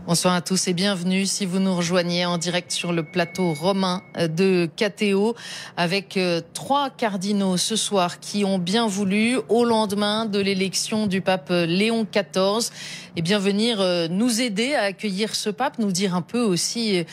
Bonsoir à tous et bienvenue si vous nous rejoignez en direct sur le plateau romain de KTO avec 3 cardinaux ce soir qui ont bien voulu, au lendemain de l'élection du pape Léon XIV, et bien venir nous aider à accueillir ce pape, nous dire un peu aussi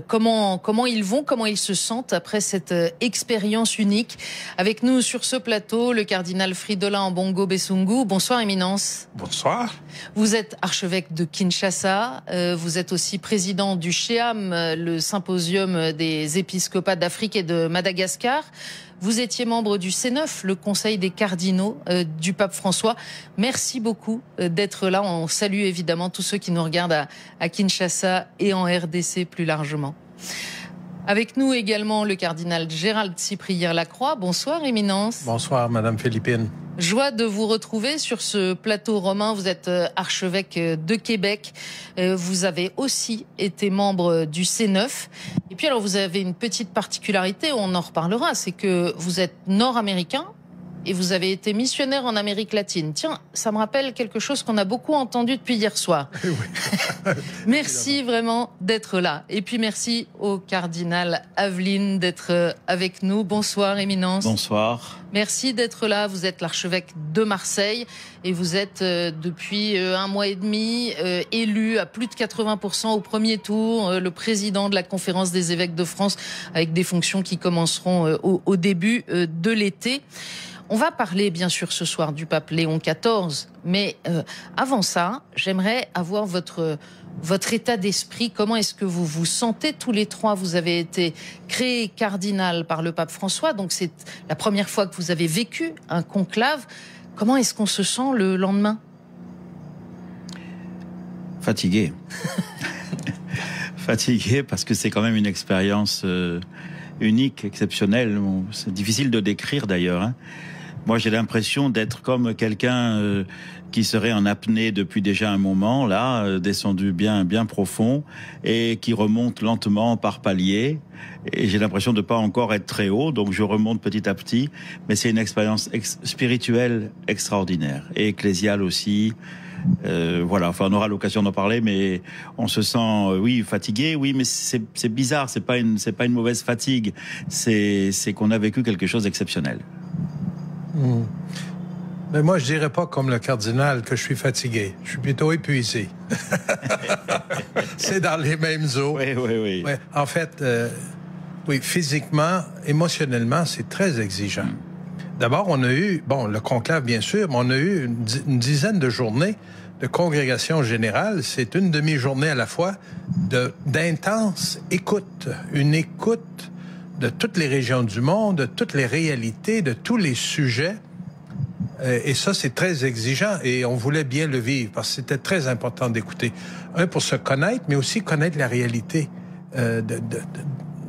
comment ils vont, comment ils se sentent après cette expérience unique. Avec nous sur ce plateau, le cardinal Fridolin Ambongo Besungu. Bonsoir Éminence. Bonsoir. Vous êtes archevêque de Kinshasa. Vous êtes aussi président du SHEAM, le symposium des épiscopats d'Afrique et de Madagascar. Vous étiez membre du C9, le conseil des cardinaux du pape François. Merci beaucoup d'être là. On salue évidemment tous ceux qui nous regardent à Kinshasa et en RDC plus largement. Avec nous également le cardinal Gérald Cyprien-Lacroix. Bonsoir Éminence. Bonsoir Madame Philippine. Joie de vous retrouver sur ce plateau romain. Vous êtes archevêque de Québec. Vous avez aussi été membre du C9. Et puis alors vous avez une petite particularité, on en reparlera, c'est que vous êtes nord-américain et vous avez été missionnaire en Amérique latine. Tiens, ça me rappelle quelque chose qu'on a beaucoup entendu depuis hier soir. Oui. Merci vraiment d'être là. Et puis merci au cardinal Aveline d'être avec nous. Bonsoir Éminence. Bonsoir. Merci d'être là. Vous êtes l'archevêque de Marseille et vous êtes depuis 1 mois et demi élu à plus de 80% au premier tour, le président de la conférence des évêques de France avec des fonctions qui commenceront au début de l'été. On va parler bien sûr ce soir du pape Léon XIV, mais avant ça, j'aimerais avoir votre état d'esprit. Comment est-ce que vous vous sentez tous les 3? Vous avez été créé cardinal par le pape François, donc c'est la première fois que vous avez vécu un conclave. Comment est-ce qu'on se sent le lendemain? Fatigué. Fatigué parce que c'est quand même une expérience unique, exceptionnelle. C'est difficile de décrire d'ailleurs, hein. Moi, j'ai l'impression d'être comme quelqu'un qui serait en apnée depuis déjà un moment, là, descendu bien profond, et qui remonte lentement par paliers. Et j'ai l'impression de pas encore être très haut, donc je remonte petit à petit. Mais c'est une expérience spirituelle extraordinaire, et ecclésiale aussi. Voilà, enfin, on aura l'occasion d'en parler, mais on se sent, oui, fatigué, oui, mais c'est bizarre, c'est pas une mauvaise fatigue, c'est qu'on a vécu quelque chose d'exceptionnel. Mais moi, je dirais pas comme le cardinal que je suis fatigué. Je suis plutôt épuisé. C'est dans les mêmes eaux. Oui. Ouais, en fait, oui, physiquement, émotionnellement, c'est très exigeant. D'abord, on a eu, le conclave, bien sûr, mais on a eu une dizaine de journées de congrégation générale. C'est une demi-journée à la fois d'intense écoute. Une écoute de toutes les régions du monde, de toutes les réalités, de tous les sujets. Et ça, c'est très exigeant et on voulait bien le vivre parce que c'était très important d'écouter. Pour se connaître, mais aussi connaître la réalité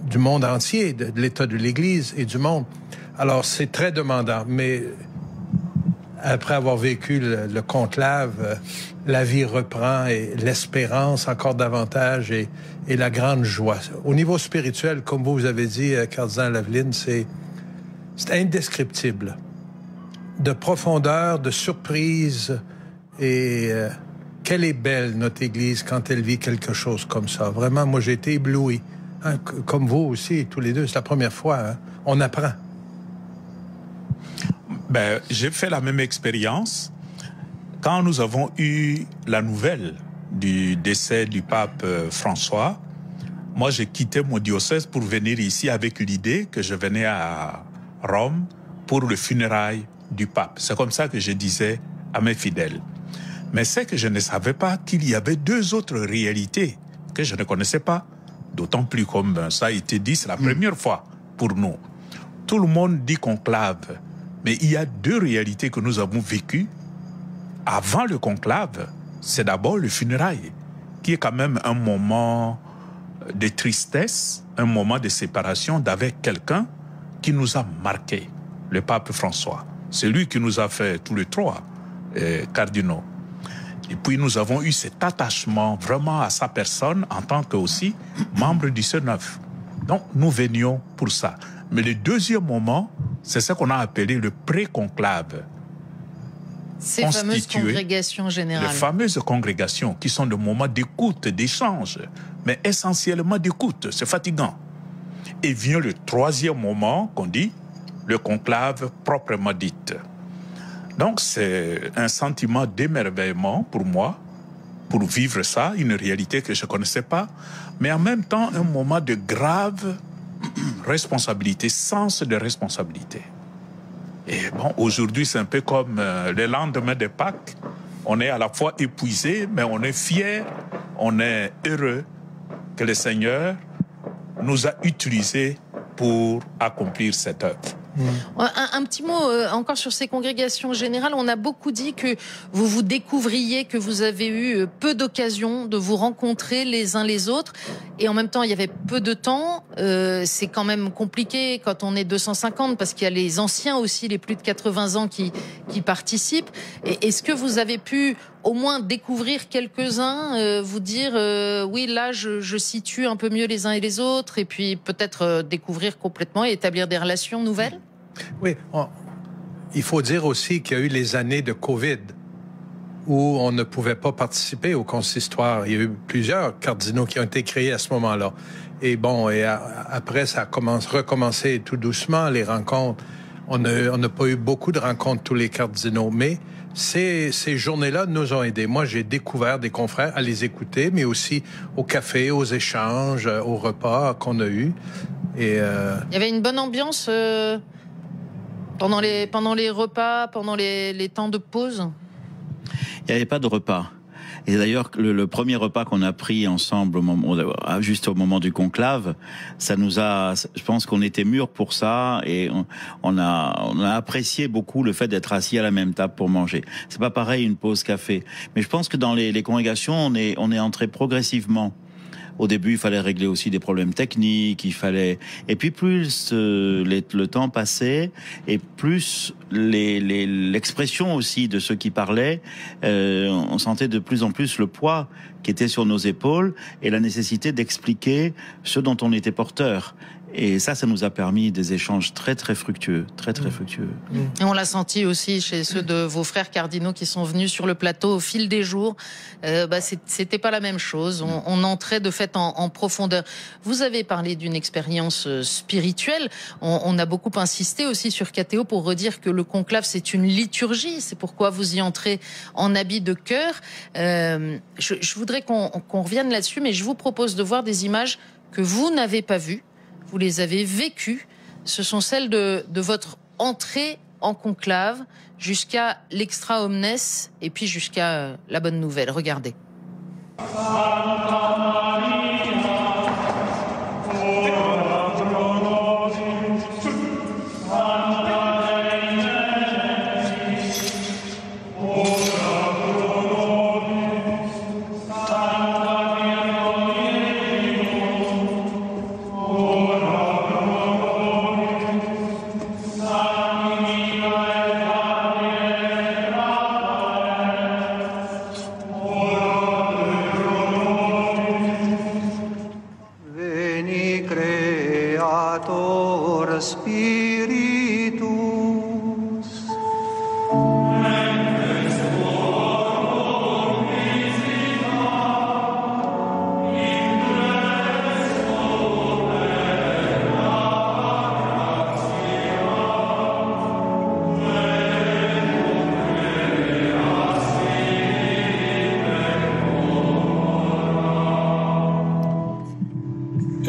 du monde entier, de l'état de l'Église et du monde. Alors, c'est très demandant, mais après avoir vécu le conclave, la vie reprend et l'espérance encore davantage et la grande joie. Au niveau spirituel, comme vous avez dit, cardinal Aveline, c'est indescriptible. De profondeur, de surprise et quelle est belle notre Église quand elle vit quelque chose comme ça. Vraiment, moi, j'ai été ébloui. Hein, comme vous aussi, tous les deux, c'est la première fois. Hein? On apprend. J'ai fait la même expérience quand nous avons eu la nouvelle du décès du pape François. Moi, j'ai quitté mon diocèse pour venir ici avec l'idée que je venais à Rome pour le funérail du pape. C'est comme ça que je disais à mes fidèles. Mais c'est que je ne savais pas qu'il y avait 2 autres réalités que je ne connaissais pas. D'autant plus, comme ça a été dit, c'est la première fois pour nous. Tout le monde dit conclave. Mais il y a 2 réalités que nous avons vécues. Avant le conclave, c'est d'abord le funérail, qui est quand même un moment de tristesse, un moment de séparation d'avec quelqu'un qui nous a marqué, le pape François. C'est lui qui nous a fait tous les 3 cardinaux. Et puis nous avons eu cet attachement vraiment à sa personne en tant que aussi membre du C9. Donc nous venions pour ça. Mais le deuxième moment, c'est ce qu'on a appelé le pré-conclave. Ces fameuses congrégations générales. Les fameuses congrégations qui sont des moments d'écoute, d'échange, mais essentiellement d'écoute. C'est fatigant. Et vient le troisième moment qu'on dit, le conclave proprement dit. Donc c'est un sentiment d'émerveillement pour moi, pour vivre ça, une réalité que je ne connaissais pas, mais en même temps un moment de grave responsabilité, sens de responsabilité. Et bon, aujourd'hui c'est un peu comme le lendemain de Pâques, on est à la fois épuisé, mais on est fier, on est heureux que le Seigneur nous a utilisés pour accomplir cette œuvre. Un petit mot encore sur ces congrégations générales. On a beaucoup dit que vous vous découvriez, que vous avez eu peu d'occasions de vous rencontrer les uns les autres. Et en même temps, il y avait peu de temps. C'est quand même compliqué quand on est 250 parce qu'il y a les anciens aussi, les plus de 80 ans qui participent. Et est-ce que vous avez pu au moins découvrir quelques-uns, vous dire oui, là, je situe un peu mieux les uns et les autres, et puis peut-être découvrir complètement et établir des relations nouvelles? Oui, il faut dire aussi qu'il y a eu les années de COVID où on ne pouvait pas participer au consistoire. Il y a eu plusieurs cardinaux qui ont été créés à ce moment-là. Et bon, après, ça a recommencé tout doucement, les rencontres. On n'a pas eu beaucoup de rencontres, tous les cardinaux, mais ces journées-là nous ont aidés. Moi, j'ai découvert des confrères à les écouter, mais aussi au café, aux échanges, aux repas qu'on a eus. Et il y avait une bonne ambiance pendant les repas, pendant les temps de pause? Il n'y avait pas de repas. Et d'ailleurs, le premier repas qu'on a pris ensemble juste au moment du conclave, je pense qu'on était mûrs pour ça, et on a apprécié beaucoup le fait d'être assis à la même table pour manger. C'est pas pareil une pause café. Mais je pense que dans les congrégations, on est entré progressivement. Au début, il fallait régler aussi des problèmes techniques, et puis plus le temps passait, et plus l'expression aussi de ceux qui parlaient, on sentait de plus en plus le poids qui était sur nos épaules et la nécessité d'expliquer ce dont on était porteur. Et ça nous a permis des échanges très très fructueux, très très fructueux. Et on l'a senti aussi chez ceux de vos frères cardinaux qui sont venus sur le plateau au fil des jours. C'était pas la même chose. On entrait de fait en profondeur. Vous avez parlé d'une expérience spirituelle. On a beaucoup insisté aussi sur Catéo pour redire que le conclave c'est une liturgie. C'est pourquoi vous y entrez en habit de cœur. Je voudrais qu'on revienne là-dessus, mais je vous propose de voir des images que vous n'avez pas vues. Vous les avez vécues. Ce sont celles de votre entrée en conclave jusqu'à l'extra omnes et puis jusqu'à la bonne nouvelle. Regardez.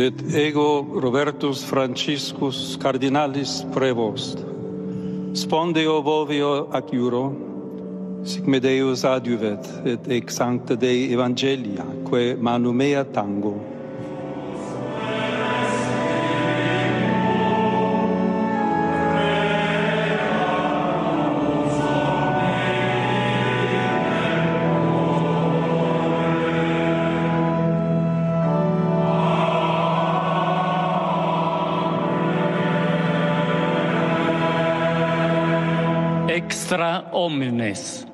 Et ego Robertus Franciscus cardinalis prevost, spondeo vovio ac iuro, sic me Deus adiuvet, et ex sancta Dei Evangelia, quae manu mea tango. Extra omnes.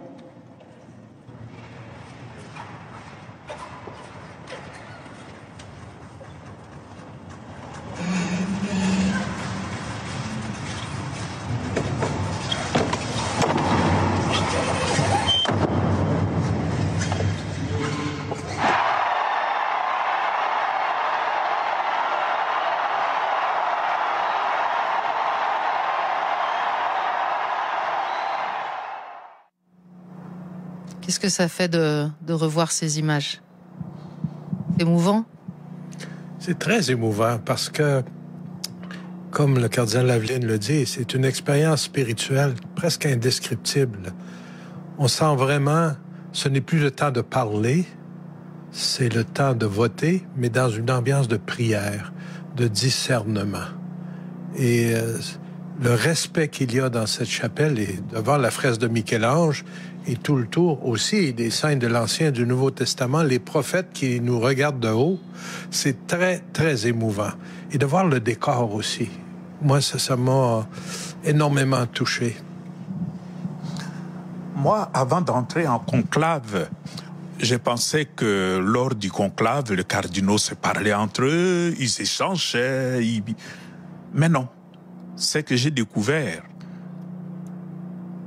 Qu'est-ce que ça fait de revoir ces images? Émouvant? C'est très émouvant parce que, comme le cardinal Aveline le dit, c'est une expérience spirituelle presque indescriptible. On sent vraiment, ce n'est plus le temps de parler, c'est le temps de voter, mais dans une ambiance de prière, de discernement. Et le respect qu'il y a dans cette chapelle et devant la fresque de Michel-Ange et tout le tour aussi des saints de l'Ancien et du Nouveau Testament, les prophètes qui nous regardent de haut, c'est très, très émouvant. Et de voir le décor aussi. Moi, ça m'a énormément touché. Moi, avant d'entrer en conclave, j'ai pensé que lors du conclave, les cardinaux se parlaient entre eux, ils échangeaient. Mais non, c'est que j'ai découvert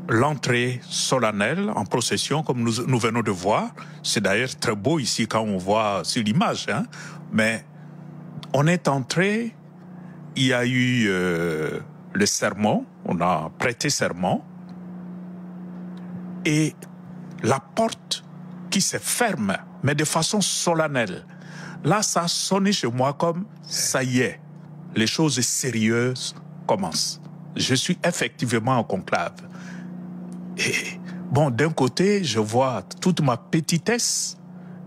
l'entrée solennelle en procession, comme nous venons de voir. C'est d'ailleurs très beau ici quand on voit sur l'image. Hein. Mais on est entré, il y a eu le sermon, on a prêté serment, et la porte qui se ferme, mais de façon solennelle. Là, ça a sonné chez moi comme ça y est, les choses sérieuses commencent. Je suis effectivement en conclave. Et bon, d'un côté, je vois toute ma petitesse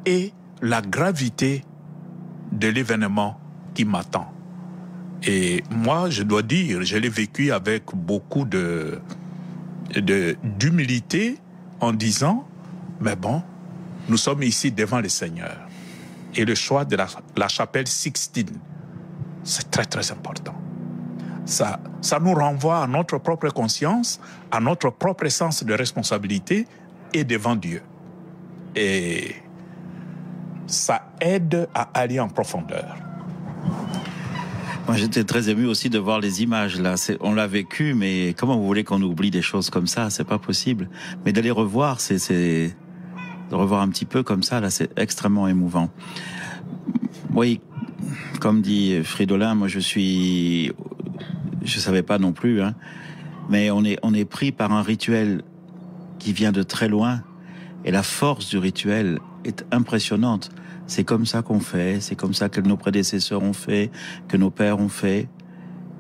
et la gravité de l'événement qui m'attend. Et moi, je dois dire, je l'ai vécu avec beaucoup d'humilité en disant, mais bon, nous sommes ici devant le Seigneur. Et le choix de la chapelle Sixtine, c'est très, très important. Ça nous renvoie à notre propre conscience, à notre propre sens de responsabilité et devant Dieu. Et ça aide à aller en profondeur. Moi, j'étais très ému aussi de voir les images là. On l'a vécu, mais comment vous voulez qu'on oublie des choses comme ça? C'est pas possible. Mais d'aller revoir, de revoir un petit peu comme ça, là, c'est extrêmement émouvant. Oui, comme dit Fridolin, moi je savais pas non plus, hein, mais on est pris par un rituel qui vient de très loin, et la force du rituel est impressionnante. C'est comme ça qu'on fait, c'est comme ça que nos prédécesseurs ont fait, que nos pères ont fait,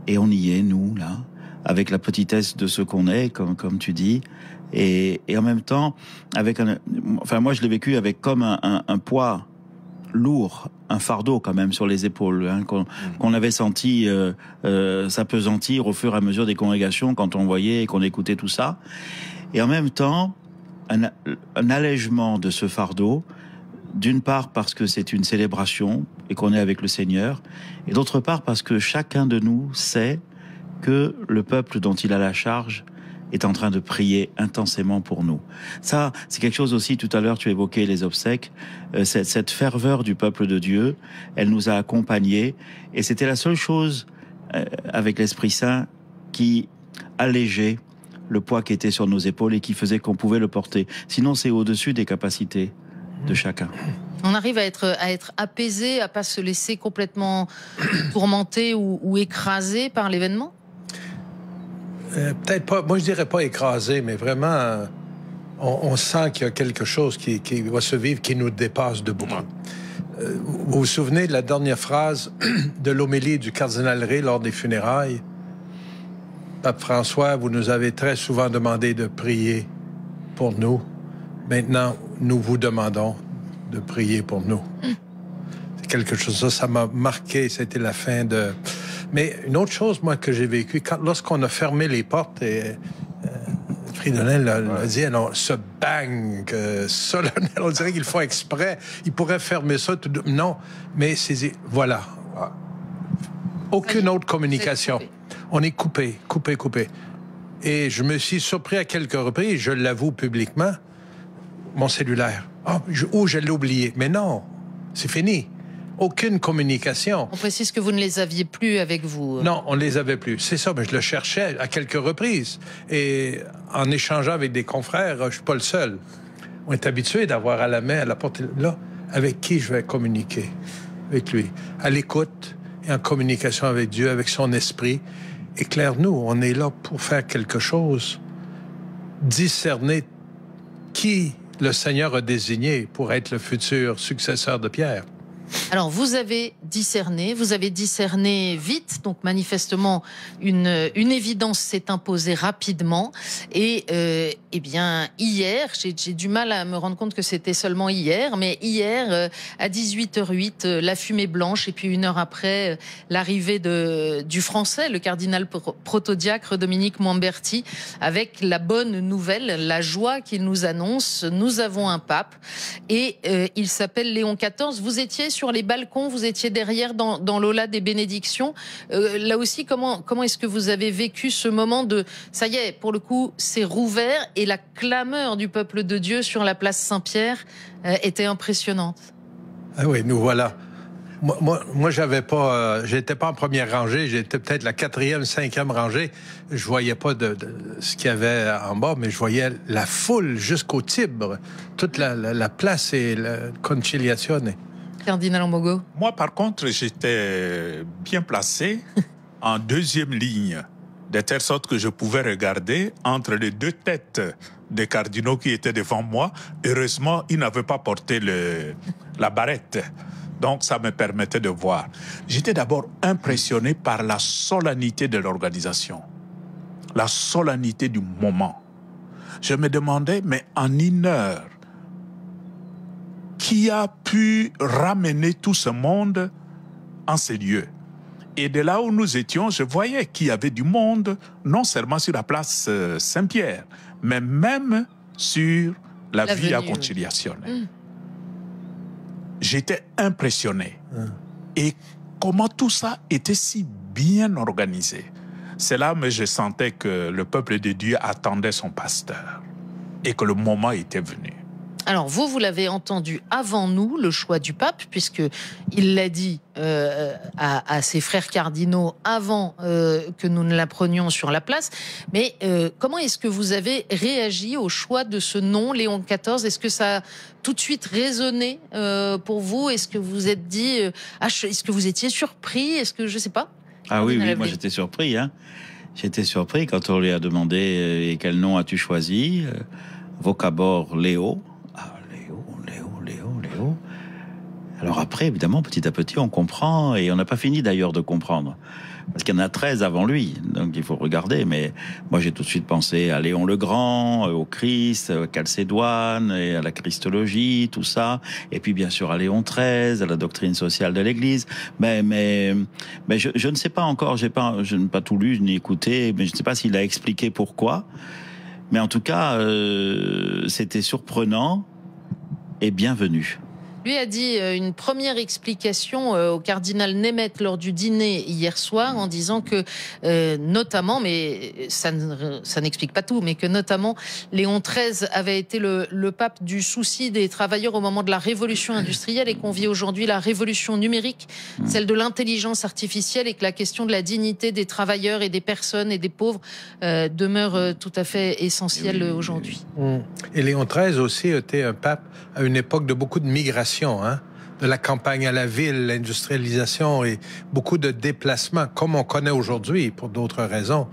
et on y est, nous, là, avec la petitesse de ce qu'on est, comme tu dis, et en même temps, moi je l'ai vécu avec comme un poids lourd, un fardeau quand même sur les épaules, hein, qu'on avait senti s'apesantir au fur et à mesure des congrégations quand on voyait et qu'on écoutait tout ça. Et en même temps, un allègement de ce fardeau, d'une part parce que c'est une célébration et qu'on est avec le Seigneur, et d'autre part parce que chacun de nous sait que le peuple dont il a la charge est en train de prier intensément pour nous. Ça, c'est quelque chose aussi, tout à l'heure tu évoquais les obsèques, cette ferveur du peuple de Dieu, elle nous a accompagnés, et c'était la seule chose avec l'Esprit Saint qui allégeait le poids qui était sur nos épaules et qui faisait qu'on pouvait le porter. Sinon, c'est au-dessus des capacités de chacun. On arrive à être apaisé, à pas se laisser complètement tourmenter ou écraser par l'événement? Peut-être pas, moi je dirais pas écrasé, mais vraiment, on sent qu'il y a quelque chose qui va se vivre, qui nous dépasse de beaucoup. Vous vous souvenez de la dernière phrase de l'homélie du cardinal Ré lors des funérailles? Pape François, vous nous avez très souvent demandé de prier pour nous. Maintenant, nous vous demandons de prier pour nous. C'est quelque chose, ça m'a marqué, c'était la fin de... Mais une autre chose, moi, que j'ai vécu, lorsqu'on a fermé les portes, et Fridolin l'a dit, alors, ce bang solennel, on dirait qu'ils le font exprès, ils pourraient fermer ça, non, mais c'est... Voilà. Aucune autre communication. On est coupé. Et je me suis surpris à quelques reprises, je l'avoue publiquement, mon cellulaire. Je l'ai oublié. Mais non, c'est fini. Aucune communication. On précise que vous ne les aviez plus avec vous. Non, on ne les avait plus. C'est ça, mais je le cherchais à quelques reprises. Et en échangeant avec des confrères, je ne suis pas le seul. On est habitué d'avoir à la main, à la portée, là, avec qui je vais communiquer? Avec lui. À l'écoute et en communication avec Dieu, avec son esprit. Éclaire-nous, on est là pour faire quelque chose. Discerner qui le Seigneur a désigné pour être le futur successeur de Pierre. Alors, vous avez discerné vite, donc manifestement, une évidence s'est imposée rapidement. Et eh bien, hier, j'ai du mal à me rendre compte que c'était seulement hier, mais hier, à 18h08, la fumée blanche, et puis une heure après, l'arrivée du Français, le cardinal protodiacre Dominique Mamberti, avec la bonne nouvelle, la joie qu'il nous annonce. Nous avons un pape, et il s'appelle Léon XIV. Vous étiez sur les balcons, vous étiez derrière dans l'aula des bénédictions. Là aussi, comment est-ce que vous avez vécu ce moment de ça y est, pour le coup, c'est rouvert, et la clameur du peuple de Dieu sur la place Saint-Pierre était impressionnante? Ah oui, nous voilà. Moi, j'étais pas en première rangée, j'étais peut-être la 4e, 5e rangée. Je voyais pas de ce qu'il y avait en bas, mais je voyais la foule jusqu'au Tibre, toute la place et la conciliazione. Cardinal Ambogo. Moi, par contre, j'étais bien placé en 2e ligne, de telle sorte que je pouvais regarder entre les 2 têtes des cardinaux qui étaient devant moi. Heureusement, ils n'avaient pas porté la barrette. Donc, ça me permettait de voir. J'étais d'abord impressionné par la solennité de l'organisation, la solennité du moment. Je me demandais, mais en 1 heure, qui a pu ramener tout ce monde en ces lieux? Et de là où nous étions, je voyais qu'il y avait du monde, non seulement sur la place Saint-Pierre, mais même sur la Via Conciliazione. J'étais impressionné. Et comment tout ça était si bien organisé. C'est là que je sentais que le peuple de Dieu attendait son pasteur et que le moment était venu. Alors, vous l'avez entendu avant nous, le choix du pape, puisqu'il l'a dit à ses frères cardinaux avant que nous ne l'apprenions sur la place. Mais comment est-ce que vous avez réagi au choix de ce nom, Léon XIV? Est-ce que ça a tout de suite résonné pour vous? Est-ce que vous vous êtes dit... est-ce que vous étiez surpris? Est-ce que... Je sais pas. Ah oui, moi j'étais surpris. J'étais surpris quand on lui a demandé quel nom as-tu choisi. Vocabore Léo. Léo. Alors après, évidemment, petit à petit, on comprend, et on n'a pas fini d'ailleurs de comprendre. Parce qu'il y en a 13 avant lui, donc il faut regarder. Mais moi, j'ai tout de suite pensé à Léon le Grand, au Christ, à Chalcédoine, et à la Christologie, tout ça. Et puis, bien sûr, à Léon XIII, à la doctrine sociale de l'Église. Mais je ne sais pas encore, je n'ai pas tout lu ni écouté, mais je ne sais pas s'il a expliqué pourquoi. Mais en tout cas, c'était surprenant et bienvenu. Lui a dit une première explication au cardinal Nemeth lors du dîner hier soir, en disant que notamment, mais ça n'explique pas tout, mais que notamment Léon XIII avait été le pape du souci des travailleurs au moment de la révolution industrielle, et qu'on vit aujourd'hui la révolution numérique, celle de l'intelligence artificielle, et que la question de la dignité des travailleurs et des personnes et des pauvres demeure tout à fait essentielle aujourd'hui. Et Léon XIII aussi était un pape à une époque de beaucoup de migration. De la campagne à la ville, l'industrialisation et beaucoup de déplacements, comme on connaît aujourd'hui pour d'autres raisons.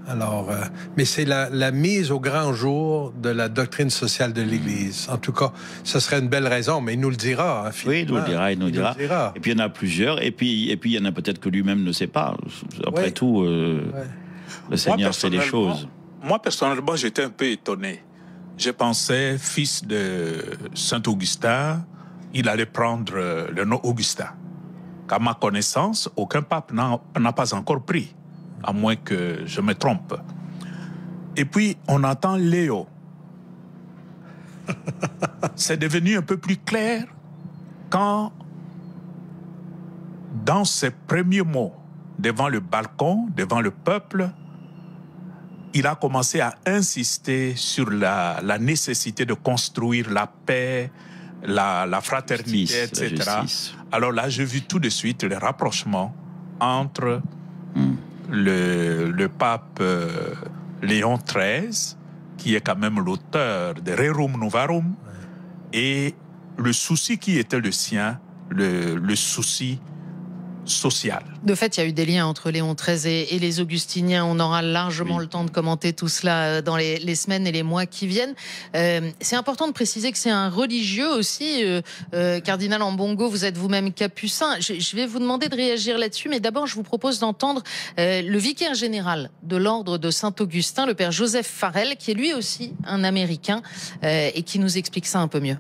Alors, mais c'est la mise au grand jour de la doctrine sociale de l'Église. En tout cas, ce serait une belle raison, mais il nous le dira. Oui, il nous le dira. Et puis il y en a plusieurs, et puis il y en a peut-être que lui-même ne sait pas. Après tout, le Seigneur fait les choses. Moi, personnellement, j'étais un peu étonné. Je pensais, fils de Saint-Augustin, il allait prendre le nom Augustin. Qu'à ma connaissance, aucun pape n'a pas encore pris, à moins que je me trompe. Et puis, on entend Léo. C'est devenu un peu plus clair quand, dans ses premiers mots, devant le balcon, devant le peuple, il a commencé à insister sur la nécessité de construire la paix, la fraternité, etc. Alors là, j'ai vu tout de suite le rapprochement entre le pape Léon XIII, qui est quand même l'auteur de Rerum Novarum, et le souci qui était le sien, le souci social. De fait, il y a eu des liens entre Léon XIII et les augustiniens. On aura largement le temps de commenter tout cela dans les semaines et les mois qui viennent. C'est important de préciser que c'est un religieux aussi. Cardinal Ambongo, vous êtes vous-même capucin. Je vais vous demander de réagir là-dessus, mais d'abord, je vous propose d'entendre le vicaire général de l'ordre de Saint-Augustin, le père Joseph Farrell, qui est lui aussi un Américain et qui nous explique ça un peu mieux.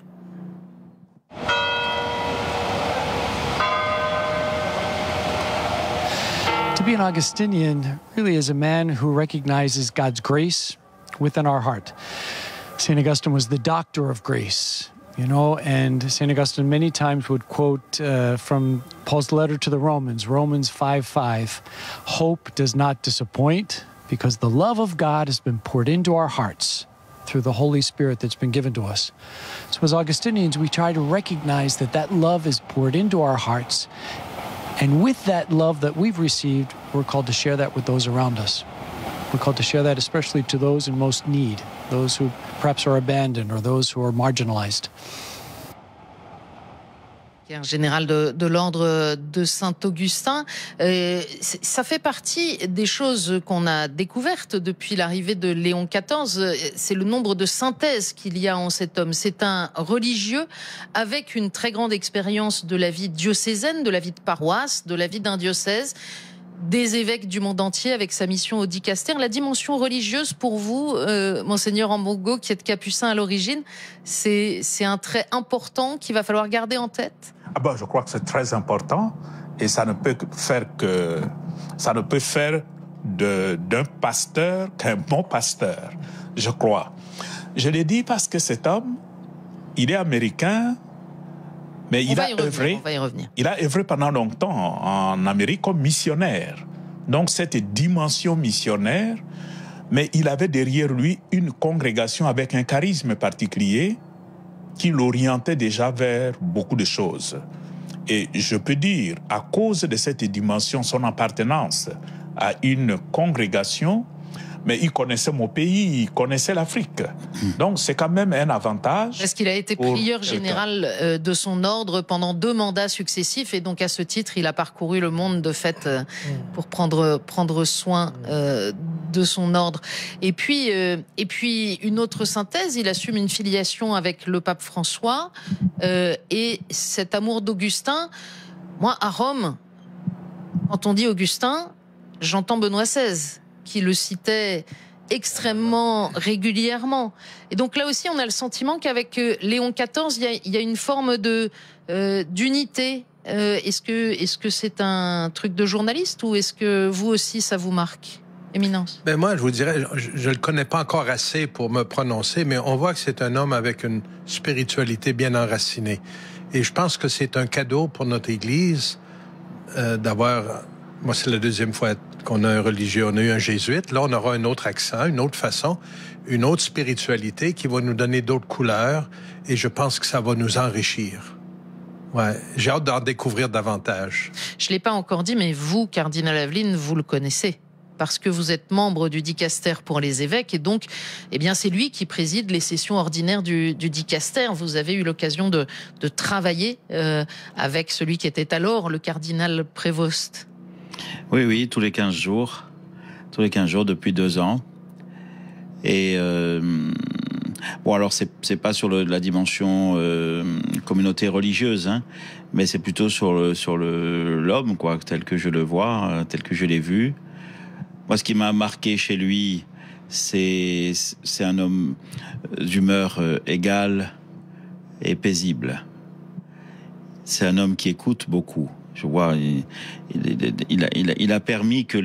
To be an Augustinian really is a man who recognizes God's grace within our heart. St. Augustine was the doctor of grace, you know, and St. Augustine many times would quote from Paul's letter to the Romans, Romans 5:5, hope does not disappoint because the love of God has been poured into our hearts through the Holy Spirit that's been given to us. So as Augustinians, we try to recognize that that love is poured into our hearts. And with that love that we've received, we're called to share that with those around us. We're called to share that especially to those in most need, those who perhaps are abandoned or those who are marginalized. Général de l'ordre de Saint-Augustin. Ça fait partie des choses qu'on a découvertes depuis l'arrivée de Léon XIV. C'est le nombre de synthèses qu'il y a en cet homme. C'est un religieux avec une très grande expérience de la vie diocésaine, de la vie de paroisse, de la vie d'un diocèse, des évêques du monde entier avec sa mission au dicaster. La dimension religieuse pour vous, Monseigneur Ambongo, qui êtes capucin à l'origine, c'est un trait important qu'il va falloir garder en tête? Je crois que c'est très important et ça ne peut faire d'un pasteur qu'un bon pasteur, je crois. Je l'ai dit parce que cet homme, il est américain, mais il a œuvré pendant longtemps en Amérique comme missionnaire. Donc cette dimension missionnaire, mais il avait derrière lui une congrégation avec un charisme particulier qui l'orientait déjà vers beaucoup de choses. Et je peux dire, à cause de cette dimension, son appartenance à une congrégation, mais il connaissait mon pays, il connaissait l'Afrique. Donc c'est quand même un avantage. Parce qu'il a été prieur général de son ordre pendant 2 mandats successifs, et donc à ce titre, il a parcouru le monde de fait pour prendre soin de son ordre. Et puis une autre synthèse, il assume une filiation avec le pape François et cet amour d'Augustin. Moi, à Rome, quand on dit Augustin, j'entends Benoît XVI, qui le citait extrêmement régulièrement. Et donc là aussi, on a le sentiment qu'avec Léon XIV, il y a une forme d'unité. Est-ce que c'est un truc de journaliste ou est-ce que vous aussi, ça vous marque, Éminence? Moi, je vous dirais, je le connais pas encore assez pour me prononcer, mais on voit que c'est un homme avec une spiritualité bien enracinée. Et je pense que c'est un cadeau pour notre Église d'avoir... Moi, c'est la 2e fois qu'on a un religieux. On a eu un jésuite. Là, on aura un autre accent, une autre façon, une autre spiritualité qui va nous donner d'autres couleurs. Et je pense que ça va nous enrichir. Ouais, j'ai hâte d'en découvrir davantage. Je l'ai pas encore dit, mais vous, Cardinal Aveline, vous le connaissez. Parce que vous êtes membre du dicaster pour les évêques et donc, c'est lui qui préside les sessions ordinaires du dicaster. Vous avez eu l'occasion de travailler avec celui qui était alors le cardinal Prévost. Oui, tous les 15 jours. Tous les 15 jours depuis 2 ans. Et alors c'est pas sur la dimension communauté religieuse, hein, mais c'est plutôt sur l'homme, quoi, tel que je le vois, tel que je l'ai vu. Moi, ce qui m'a marqué chez lui, c'est un homme d'humeur égale et paisible. C'est un homme qui écoute beaucoup. Je vois, il a permis que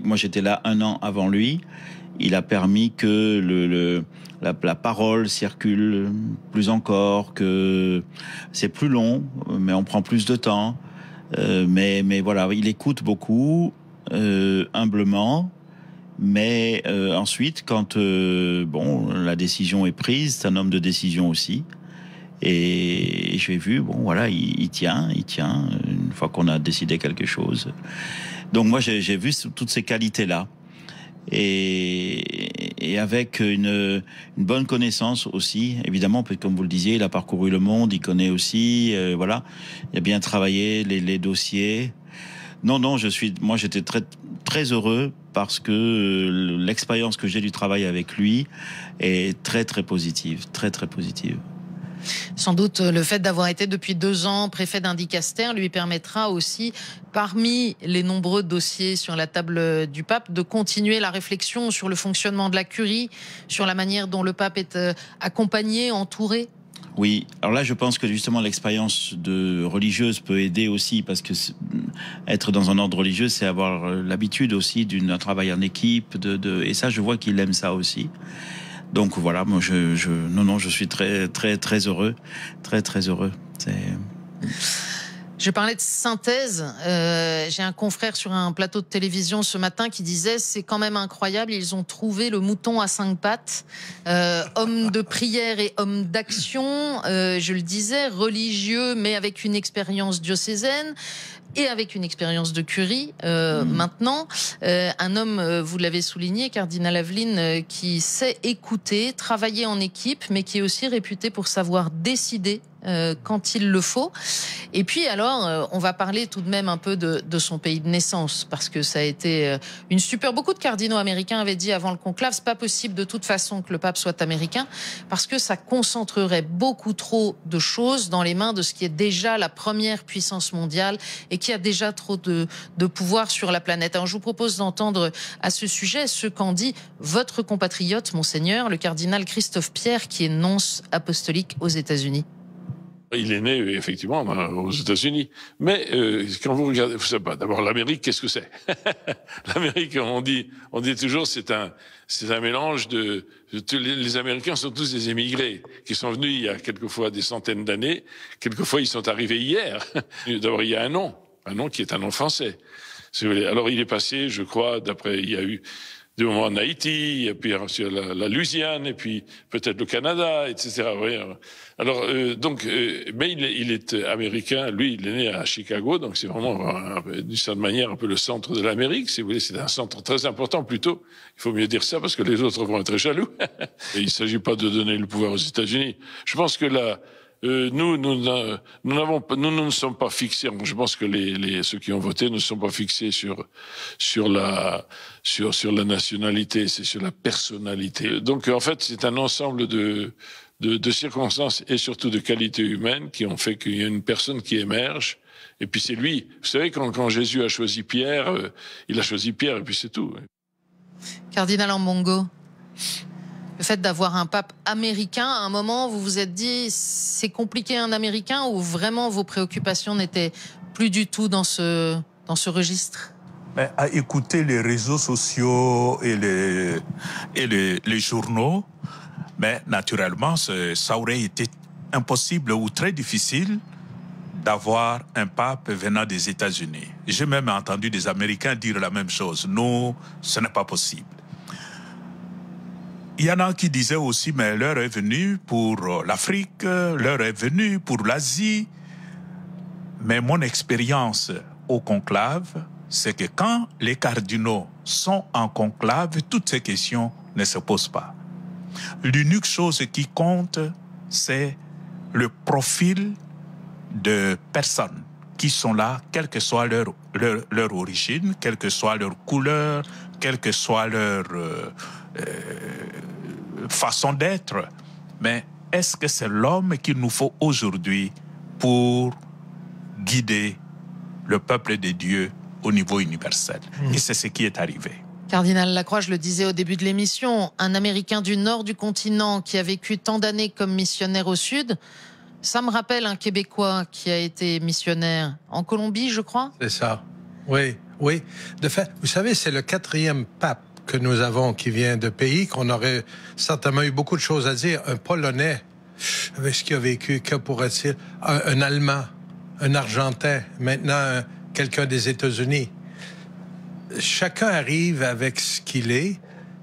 moi j'étais là 1 an avant lui. Il a permis que la parole circule plus encore, que c'est plus long, mais on prend plus de temps. Mais voilà, il écoute beaucoup, humblement. Mais ensuite, quand la décision est prise, c'est un homme de décision aussi. Et j'ai vu, il tient, une fois qu'on a décidé quelque chose. Donc moi, j'ai vu toutes ces qualités-là. Et et avec une bonne connaissance aussi, évidemment, parce que comme vous le disiez, il a parcouru le monde, il connaît aussi, voilà, il a bien travaillé les dossiers. Non, j'étais très heureux parce que l'expérience que j'ai du travail avec lui est très positive, très positive. Sans doute, le fait d'avoir été depuis 2 ans préfet d'un dicaster lui permettra aussi, parmi les nombreux dossiers sur la table du pape, de continuer la réflexion sur le fonctionnement de la curie, sur la manière dont le pape est accompagné, entouré. Oui, alors là, je pense que justement l'expérience de religieuse peut aider aussi, parce que être dans un ordre religieux, c'est avoir l'habitude aussi d'un travail en équipe, et ça, je vois qu'il aime ça aussi. Donc voilà, moi, je suis très heureux, très heureux. Je parlais de synthèse. J'ai un confrère sur un plateau de télévision ce matin qui disait: c'est quand même incroyable, ils ont trouvé le mouton à 5 pattes. Homme de prière et homme d'action, je le disais, religieux mais avec une expérience diocésaine et avec une expérience de curie maintenant. Un homme, vous l'avez souligné, cardinal Aveline, qui sait écouter, travailler en équipe, mais qui est aussi réputé pour savoir décider quand il le faut. Et puis alors, on va parler tout de même un peu de son pays de naissance, parce que ça a été une super... Beaucoup de cardinaux américains avaient dit avant le conclave, c'est pas possible de toute façon que le pape soit américain, parce que ça concentrerait beaucoup trop de choses dans les mains de ce qui est déjà la première puissance mondiale et qui a déjà trop de pouvoir sur la planète. Alors je vous propose d'entendre à ce sujet ce qu'en dit votre compatriote, Monseigneur, le cardinal Christophe Pierre, qui est nonce apostolique aux États-Unis. Il est né, effectivement, aux États-Unis. Mais quand vous regardez, vous savez pas, d'abord l'Amérique, qu'est-ce que c'est? L'Amérique, on dit toujours, c'est un mélange de... Les Américains sont tous des émigrés qui sont venus il y a quelquefois des centaines d'années. Quelquefois, ils sont arrivés hier. D'abord, il y a un nom qui est un nom français. Alors, il est passé, je crois, il y a eu des moments en Haïti, et puis sur la Louisiane, et puis peut-être le Canada, etc. Alors mais il est américain. Lui, il est né à Chicago, donc c'est vraiment d'une certaine manière un peu le centre de l'Amérique. Si vous voulez, c'est un centre très important plutôt. Il faut mieux dire ça parce que les autres vont être jaloux. Et il ne s'agit pas de donner le pouvoir aux États-Unis. Je pense que là. Nous ne sommes pas fixés. Je pense que ceux qui ont voté ne sont pas fixés sur la nationalité, c'est sur la personnalité. Donc en fait, c'est un ensemble de circonstances et surtout de qualités humaines qui ont fait qu'il y a une personne qui émerge. Et puis c'est lui. Vous savez, quand Jésus a choisi Pierre, il a choisi Pierre et puis c'est tout. Cardinal Ambongo. Le fait d'avoir un pape américain, à un moment, vous vous êtes dit, c'est compliqué un Américain, ou vraiment vos préoccupations n'étaient plus du tout dans ce registre? À écouter les réseaux sociaux et les journaux, mais naturellement, ça aurait été impossible ou très difficile d'avoir un pape venant des États-Unis. J'ai même entendu des Américains dire la même chose. Nous, ce n'est pas possible. Il y en a qui disaient aussi, mais l'heure est venue pour l'Afrique, l'heure est venue pour l'Asie. Mais mon expérience au conclave, c'est que quand les cardinaux sont en conclave, toutes ces questions ne se posent pas. L'unique chose qui compte, c'est le profil de personnes qui sont là, quelle que soit leur origine, quelle que soit leur couleur, quelle que soit leur façon d'être. Mais est-ce que c'est l'homme qu'il nous faut aujourd'hui pour guider le peuple de Dieu au niveau universel? Et c'est ce qui est arrivé. Cardinal Lacroix, je le disais au début de l'émission, un Américain du nord du continent qui a vécu tant d'années comme missionnaire au sud, ça me rappelle un Québécois qui a été missionnaire en Colombie, je crois. C'est ça. Oui. De fait, vous savez, c'est le 4e pape que nous avons qui vient de pays qu'on aurait certainement eu beaucoup de choses à dire. Un Polonais, avec ce qu'il a vécu, que pourrait-il? Un Allemand, un Argentin, maintenant quelqu'un des États-Unis. Chacun arrive avec ce qu'il est,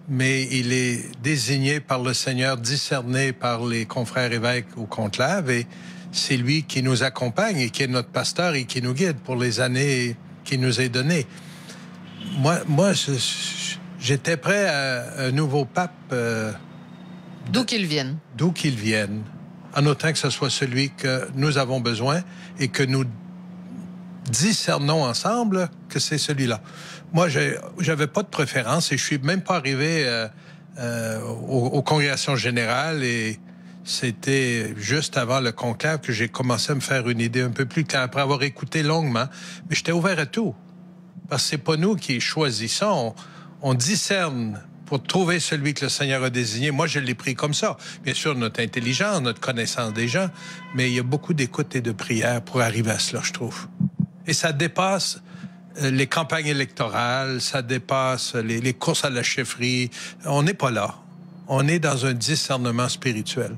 mais il est désigné par le Seigneur, discerné par les confrères évêques au conclave, et c'est lui qui nous accompagne et qui est notre pasteur et qui nous guide pour les années qu'il nous est données. Moi, J'étais prêt à un nouveau pape. D'où qu'il vienne. D'où qu'il vienne. En autant que ce soit celui que nous avons besoin et que nous discernons ensemble que c'est celui-là. Moi, j'avais pas de préférence et je suis même pas arrivé aux congrégations générales et c'était juste avant le conclave que j'ai commencé à me faire une idée un peu plus claire après avoir écouté longuement. Mais j'étais ouvert à tout. Parce que c'est pas nous qui choisissons. On discerne pour trouver celui que le Seigneur a désigné. Moi, je l'ai pris comme ça. Bien sûr, notre intelligence, notre connaissance des gens, mais il y a beaucoup d'écoute et de prière pour arriver à cela, je trouve. Et ça dépasse les campagnes électorales, ça dépasse les courses à la chefferie. On n'est pas là. On est dans un discernement spirituel.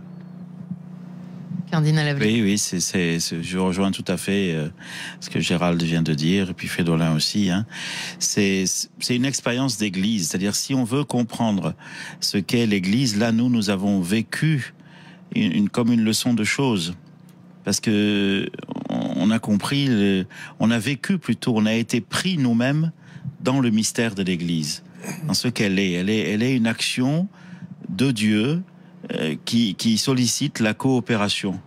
Cardinal Aveline. Oui, je rejoins tout à fait ce que Gérald vient de dire, et puis Fridolin aussi. Hein. C'est une expérience d'église, c'est-à-dire si on veut comprendre ce qu'est l'église, là, nous avons vécu comme une leçon de choses. Parce que on a compris, on a vécu plutôt, on a été pris nous-mêmes dans le mystère de l'église, dans ce qu'elle est. Elle est une action de Dieu qui sollicite la coopération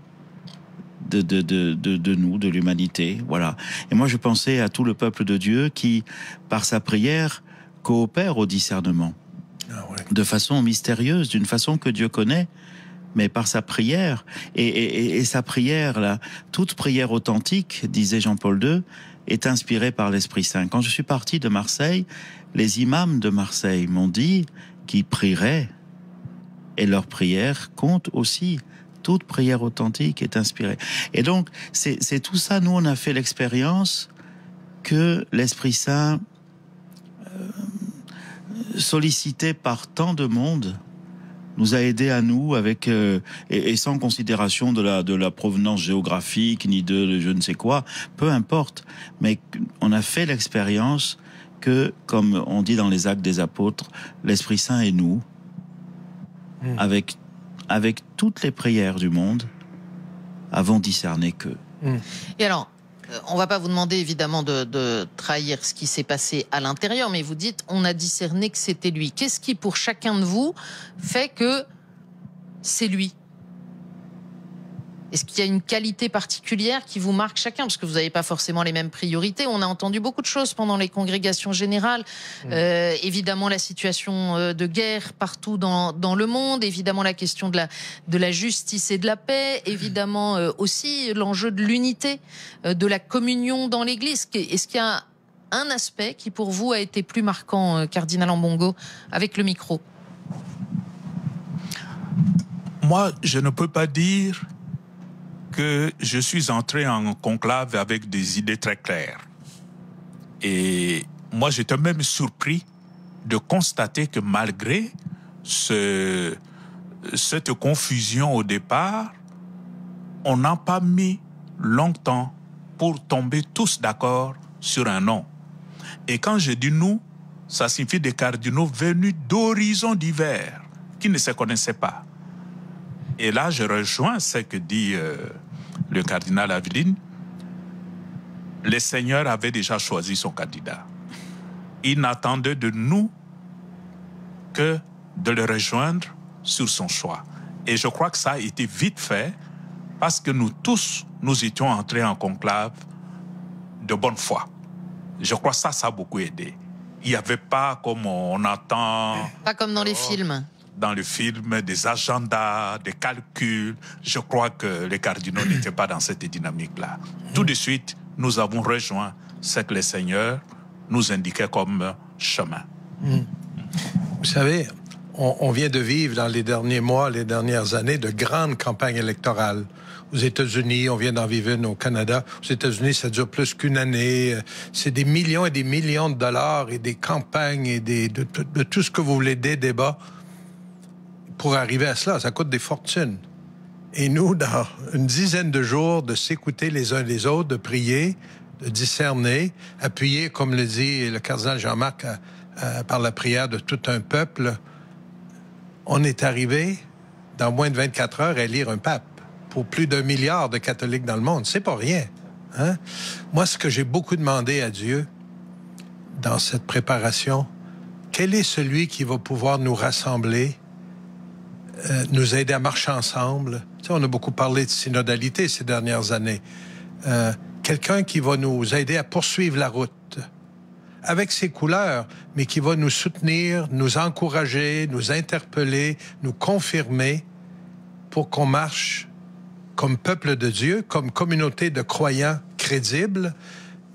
de nous, de l'humanité, voilà. Et moi, je pensais à tout le peuple de Dieu qui, par sa prière, coopère au discernement, de façon mystérieuse, d'une façon que Dieu connaît, mais par sa prière. Et sa prière, là, toute prière authentique, disait Jean-Paul II, est inspirée par l'Esprit Saint. Quand je suis parti de Marseille, les imams de Marseille m'ont dit qu'ils prieraient, et leur prière compte aussi. Toute prière authentique est inspirée. Et donc, c'est tout ça. Nous, on a fait l'expérience que l'Esprit Saint, sollicité par tant de monde, nous a aidés à nous avec et sans considération de la provenance géographique ni de je ne sais quoi, peu importe. Mais on a fait l'expérience que, comme on dit dans les Actes des Apôtres, l'Esprit Saint et nous, avec toutes les prières du monde, avons discerné que. Et alors, on va pas vous demander évidemment de trahir ce qui s'est passé à l'intérieur, mais vous dites, on a discerné que c'était lui. Qu'est-ce qui, pour chacun de vous, fait que c'est lui? Est-ce qu'il y a une qualité particulière qui vous marque chacun? Parce que vous n'avez pas forcément les mêmes priorités. On a entendu beaucoup de choses pendant les congrégations générales. Évidemment, la situation de guerre partout dans le monde. Évidemment, la question de la justice et de la paix. Évidemment, aussi l'enjeu de l'unité, de la communion dans l'Église. Est-ce qu'il y a un aspect qui, pour vous, a été plus marquant, Cardinal Ambongo, avec le micro? Moi, je ne peux pas dire que je suis entré en conclave avec des idées très claires. Et moi, j'étais même surpris de constater que malgré cette confusion au départ, on n'a pas mis longtemps pour tomber tous d'accord sur un nom. Et quand je dis nous, ça signifie des cardinaux venus d'horizons divers, qui ne se connaissaient pas. Et là, je rejoins ce que dit le cardinal Aveline. Le Seigneur avait déjà choisi son candidat. Il n'attendait de nous que de le rejoindre sur son choix. Et je crois que ça a été vite fait parce que nous tous, nous étions entrés en conclave de bonne foi. Je crois que ça a beaucoup aidé. Il n'y avait pas comme on entend... Pas comme dans les films. Dans le film, des agendas, des calculs. Je crois que les cardinaux n'étaient pas dans cette dynamique-là. Tout de suite, nous avons rejoint ce que le Seigneur nous indiquait comme chemin. Vous savez, on vient de vivre dans les derniers mois, les dernières années, de grandes campagnes électorales. Aux États-Unis, on vient d'en vivre une au Canada. Aux États-Unis, ça dure plus qu'une année. C'est des millions et des millions de dollars et des campagnes et de tout ce que vous voulez, des débats. Pour arriver à cela, ça coûte des fortunes. Et nous, dans une dizaine de jours, de s'écouter les uns les autres, de prier, de discerner, appuyer, comme le dit le cardinal Jean-Marc, par la prière de tout un peuple, on est arrivé, dans moins de 24 heures, à élire un pape pour plus d'1 milliard de catholiques dans le monde. C'est pas rien. Hein? Moi, ce que j'ai beaucoup demandé à Dieu dans cette préparation, quel est celui qui va pouvoir nous rassembler, nous aider à marcher ensemble? Tu sais, on a beaucoup parlé de synodalité ces dernières années. Quelqu'un qui va nous aider à poursuivre la route avec ses couleurs, mais qui va nous soutenir, nous encourager, nous interpeller, nous confirmer pour qu'on marche comme peuple de Dieu, comme communauté de croyants crédibles,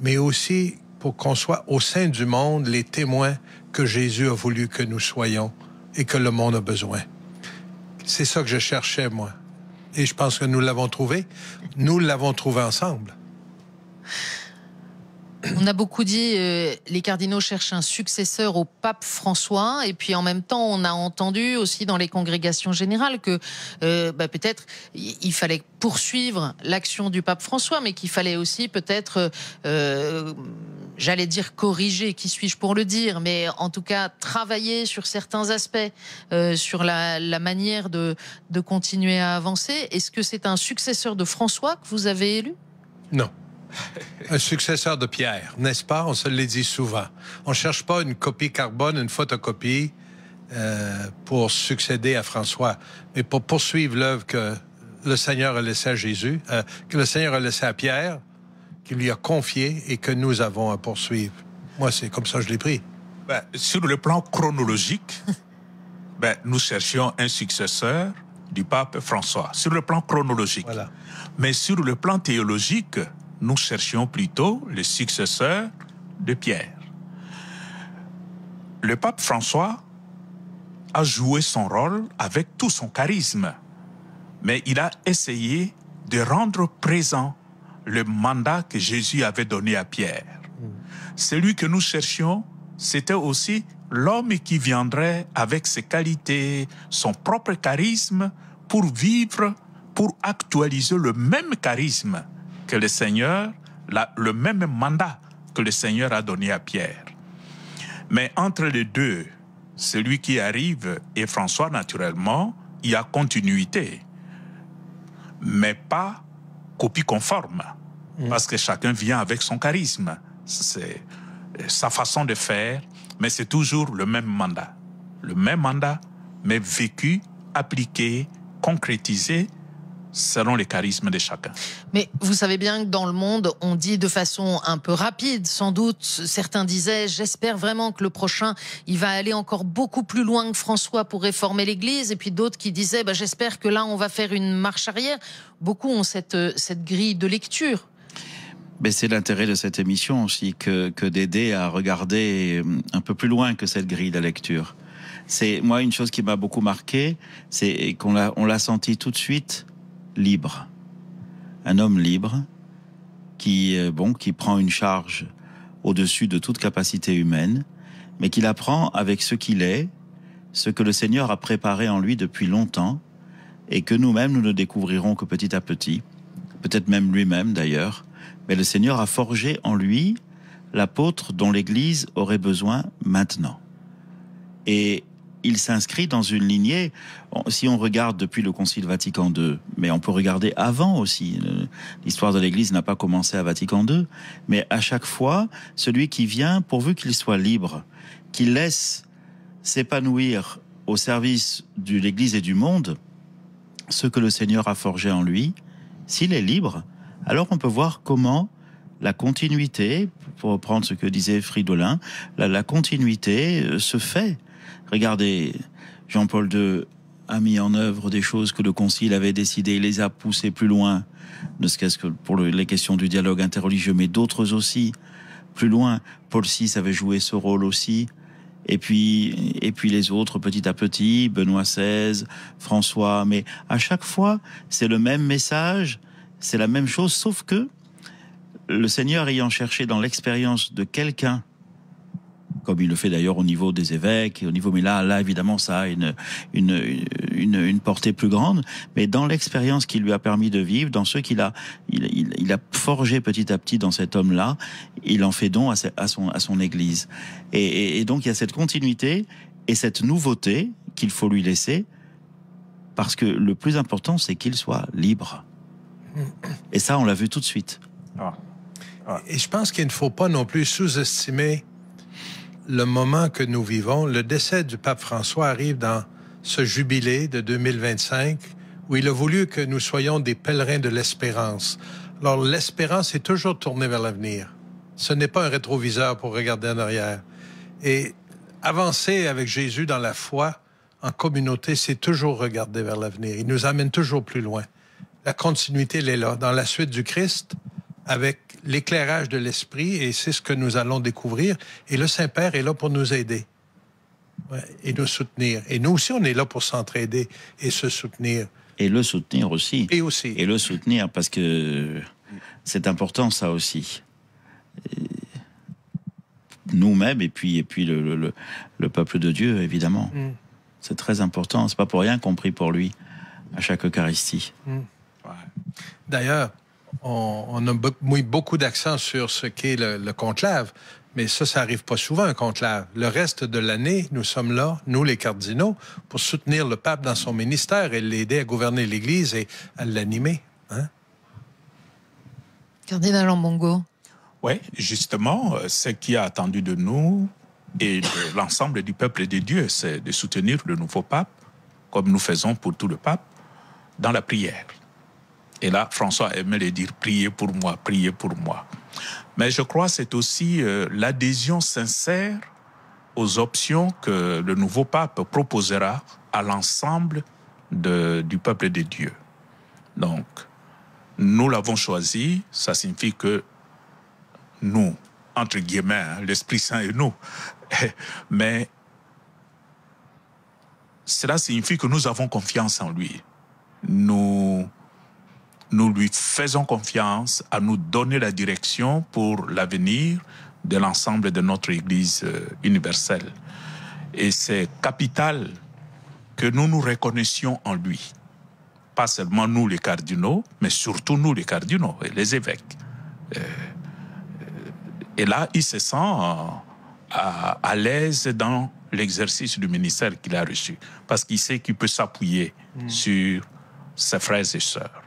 mais aussi pour qu'on soit au sein du monde les témoins que Jésus a voulu que nous soyons et que le monde a besoin. C'est ça que je cherchais, moi. Et je pense que nous l'avons trouvé. Nous l'avons trouvé ensemble. On a beaucoup dit les cardinaux cherchent un successeur au pape François, et puis en même temps on a entendu aussi dans les congrégations générales que peut-être il fallait poursuivre l'action du pape François, mais qu'il fallait aussi peut-être, j'allais dire corriger, qui suis-je pour le dire, mais en tout cas travailler sur certains aspects, sur la manière de continuer à avancer. Est-ce que c'est un successeur de François que vous avez élu? Non. Un successeur de Pierre, n'est-ce pas? On se le dit souvent. On ne cherche pas une copie carbone, une photocopie pour succéder à François, mais pour poursuivre l'œuvre que le Seigneur a laissée à Jésus, que le Seigneur a laissée à Pierre, qu'il lui a confié et que nous avons à poursuivre. Moi, c'est comme ça que je l'ai pris. Sur le plan chronologique, nous cherchions un successeur du pape François, sur le plan chronologique. Voilà. Mais sur le plan théologique, nous cherchions plutôt le successeur de Pierre. Le pape François a joué son rôle avec tout son charisme, mais il a essayé de rendre présent le mandat que Jésus avait donné à Pierre. Celui que nous cherchions, c'était aussi l'homme qui viendrait avec ses qualités, son propre charisme, pour vivre, pour actualiser le même charisme que le Seigneur, le même mandat que le Seigneur a donné à Pierre. Mais entre les deux, celui qui arrive et François, naturellement, il y a continuité, mais pas copie conforme, parce que chacun vient avec son charisme. C'est sa façon de faire, mais c'est toujours le même mandat. Le même mandat, mais vécu, appliqué, concrétisé, selon les charismes de chacun. Mais vous savez bien que dans le monde, on dit de façon un peu rapide, sans doute, certains disaient, j'espère vraiment que le prochain, il va aller encore beaucoup plus loin que François pour réformer l'Église, et puis d'autres qui disaient, j'espère que là, on va faire une marche arrière. Beaucoup ont cette grille de lecture. Mais c'est l'intérêt de cette émission aussi, que d'aider à regarder un peu plus loin que cette grille de lecture. C'est, moi, une chose qui m'a beaucoup marqué, c'est qu'on l'a senti tout de suite libre. Un homme libre qui prend une charge au-dessus de toute capacité humaine, mais qui la prend avec ce qu'il est, ce que le Seigneur a préparé en lui depuis longtemps, et que nous-mêmes, nous ne découvrirons que petit à petit, peut-être même lui-même d'ailleurs, mais le Seigneur a forgé en lui l'apôtre dont l'Église aurait besoin maintenant. Et il s'inscrit dans une lignée, si on regarde depuis le Concile Vatican II, mais on peut regarder avant aussi, l'histoire de l'Église n'a pas commencé à Vatican II, mais à chaque fois, celui qui vient, pourvu qu'il soit libre, qu'il laisse s'épanouir au service de l'Église et du monde, ce que le Seigneur a forgé en lui, s'il est libre, alors on peut voir comment la continuité, pour reprendre ce que disait Fridolin, la continuité se fait. Regardez, Jean-Paul II a mis en œuvre des choses que le Concile avait décidé, il les a poussées plus loin, ne serait-ce que pour les questions du dialogue interreligieux, mais d'autres aussi, plus loin. Paul VI avait joué ce rôle aussi, et puis les autres petit à petit, Benoît XVI, François, mais à chaque fois, c'est le même message, c'est la même chose, sauf que le Seigneur ayant cherché dans l'expérience de quelqu'un, comme il le fait d'ailleurs au niveau des évêques, mais là évidemment ça a une portée plus grande, mais dans l'expérience qu'il lui a permis de vivre, dans ce qu'il a forgé petit à petit dans cet homme-là, il en fait don à son Église. Et donc il y a cette continuité et cette nouveauté qu'il faut lui laisser, parce que le plus important c'est qu'il soit libre. Et ça on l'a vu tout de suite. Et je pense qu'il ne faut pas non plus sous-estimer le moment que nous vivons. Le décès du pape François arrive dans ce jubilé de 2025 où il a voulu que nous soyons des pèlerins de l'espérance. Alors, l'espérance est toujours tournée vers l'avenir. Ce n'est pas un rétroviseur pour regarder en arrière. Et avancer avec Jésus dans la foi, en communauté, c'est toujours regarder vers l'avenir. Il nous amène toujours plus loin. La continuité, elle est là, dans la suite du Christ, avec l'éclairage de l'Esprit, et c'est ce que nous allons découvrir. Et le Saint-Père est là pour nous aider et nous soutenir. Et nous aussi, on est là pour s'entraider et se soutenir. Et le soutenir aussi. Et aussi. Et le soutenir, parce que c'est important, ça aussi. Nous-mêmes, et puis le peuple de Dieu, évidemment. C'est très important. C'est pas pour rien qu'on prie pour lui à chaque Eucharistie. D'ailleurs, on a mis beaucoup d'accent sur ce qu'est le conclave, mais ça n'arrive pas souvent, un conclave. Le reste de l'année, nous sommes là, nous les cardinaux, pour soutenir le pape dans son ministère et l'aider à gouverner l'Église et à l'animer. Hein? Cardinal Ambongo. Oui, justement, ce qui a attendu de nous et de l'ensemble du peuple de Dieu, c'est de soutenir le nouveau pape, comme nous faisons pour tout le pape, dans la prière. Et là, François aimait le dire, priez pour moi, priez pour moi. Mais je crois que c'est aussi l'adhésion sincère aux options que le nouveau pape proposera à l'ensemble du peuple de Dieu. Donc, nous l'avons choisi, ça signifie que nous, entre guillemets, hein, l'Esprit Saint et nous, mais cela signifie que nous avons confiance en lui. Nous lui faisons confiance à nous donner la direction pour l'avenir de l'ensemble de notre Église universelle. Et c'est capital que nous nous reconnaissions en lui. Pas seulement nous les cardinaux, mais surtout nous les cardinaux et les évêques. Et là, il se sent à l'aise dans l'exercice du ministère qu'il a reçu, parce qu'il sait qu'il peut s'appuyer sur ses frères et sœurs.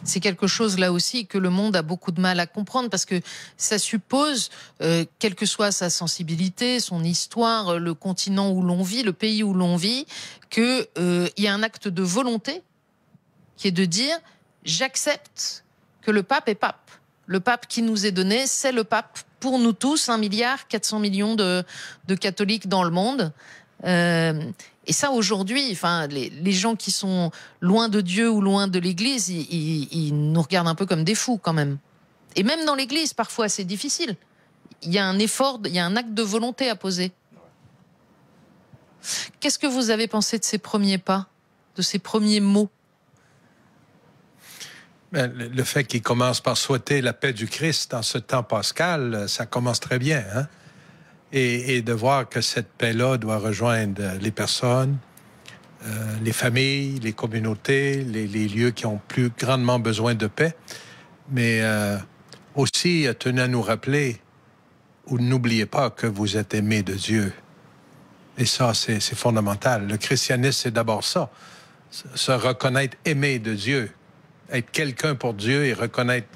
C'est quelque chose là aussi que le monde a beaucoup de mal à comprendre, parce que ça suppose, quelle que soit sa sensibilité, son histoire, le continent où l'on vit, le pays où l'on vit, qu'il y a un acte de volonté qui est de dire « j'accepte que le pape est pape ». Le pape qui nous est donné, c'est le pape pour nous tous, 1,4 milliard de catholiques dans le monde. Et ça, aujourd'hui, enfin, les gens qui sont loin de Dieu ou loin de l'Église, ils nous regardent un peu comme des fous, quand même. Et même dans l'Église, parfois, c'est difficile. Il y a un effort, il y a un acte de volonté à poser. Qu'est-ce que vous avez pensé de ces premiers pas, de ces premiers mots? Le fait qu'il commence par souhaiter la paix du Christ dans ce temps pascal, ça commence très bien, hein? Et de voir que cette paix-là doit rejoindre les personnes, les familles, les communautés, les lieux qui ont plus grandement besoin de paix. Mais aussi, tenez à nous rappeler, ou n'oubliez pas que vous êtes aimés de Dieu. Et ça, c'est fondamental. Le christianisme, c'est d'abord ça. Se reconnaître aimé de Dieu. Être quelqu'un pour Dieu et reconnaître,